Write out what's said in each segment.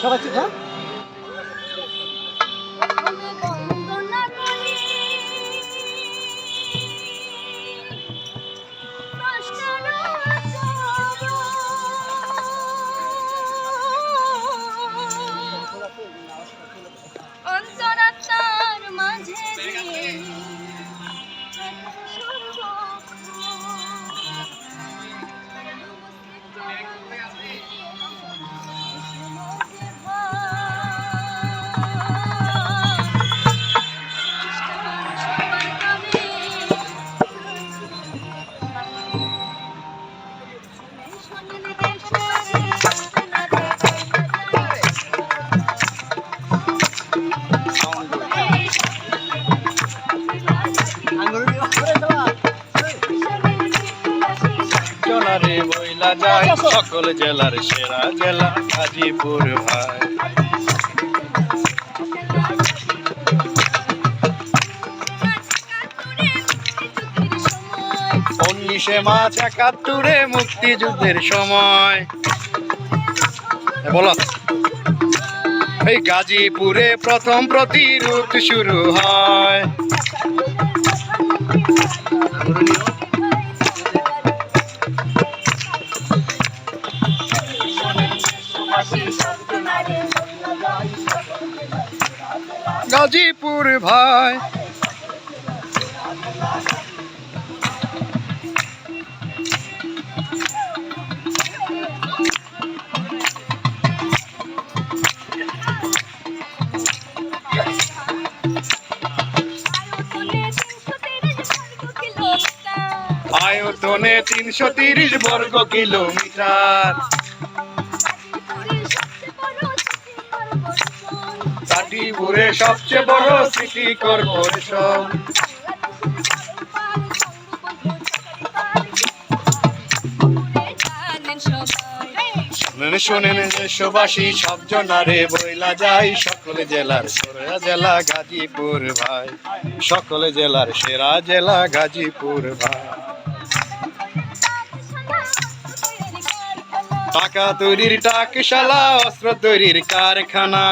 সবাই চুপ হ্যাঁ? অন্তরাত্মার মাঝে জনারে বইলা যায় সকল জেলার সেরা জেলা গাজীপুর ভাই। 19 মার্চ 71 মুক্তিযুদ্ধের সময় বলো এই গাজীপুরে প্রথম প্রতিরোধ শুরু হয়। গাজীপুর ভাই আয়তনে 330 বর্গ কিলোমিটার, গাজীপুরে সবচেয়ে বড় সিটি কর্পোরেশন। শোনেন দেশবাসী সব জনারে বইলা যায় সকল জেলার সেরা জেলা গাজীপুর ভাই, সকল জেলার সেরা জেলা গাজীপুর ভাই। টাকা তৈরির টাকশালা, অস্ত্র তৈরির কারখানা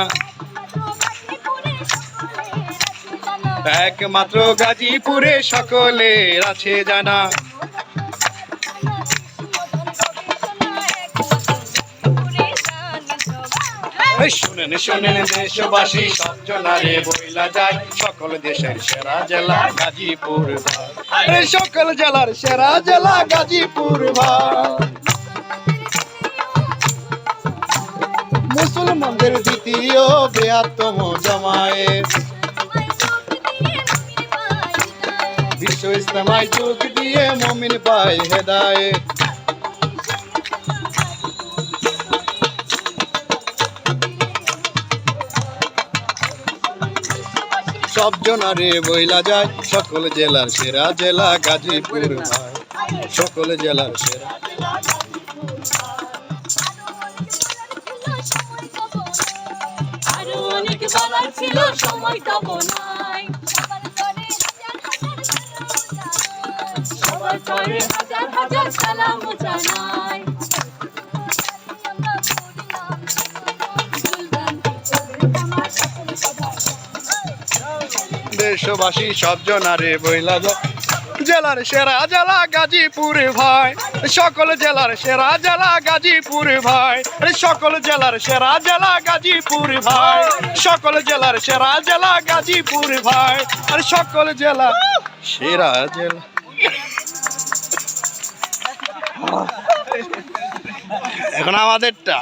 একমাত্র গাজীপুরে সকলের আছে জানা। শোনেন শোনেন দেশবাসী সব জনারে বইলা যায় সকল দেশের সেরা জেলা গাজীপুর ভাই, সকল জেলার সেরা জেলা গাজীপুর ভাই। মুসলমানদের দ্বিতীয় বৃহত্তম জামায়াত, বিশ্ব ইসলামায় যোগ দিয়ে মুমিন পায় হেদায়েত। সব জনারে বইলা যায় সকল জেলার সেরা জেলা গাজীপুর ভাই, সকল জেলার সেরা। আরো অনেক বলার ছিল সময় তব নাই, সবার তরে হাজার হাজার সালাম জানাই। দেশবাসী সব জনারে বইলা যায় জেলার সেরা জেলা গাজীপুর ভাই, সকল জেলার সেরা জেলা গাজীপুর ভাই, সকল জেলার সেরা জেলা গাজীপুর ভাই, সকল জেলার সেরা জেলা গাজীপুর ভাই, আর সকল জেলা সেরা জেলা। এখন আমাদেরটা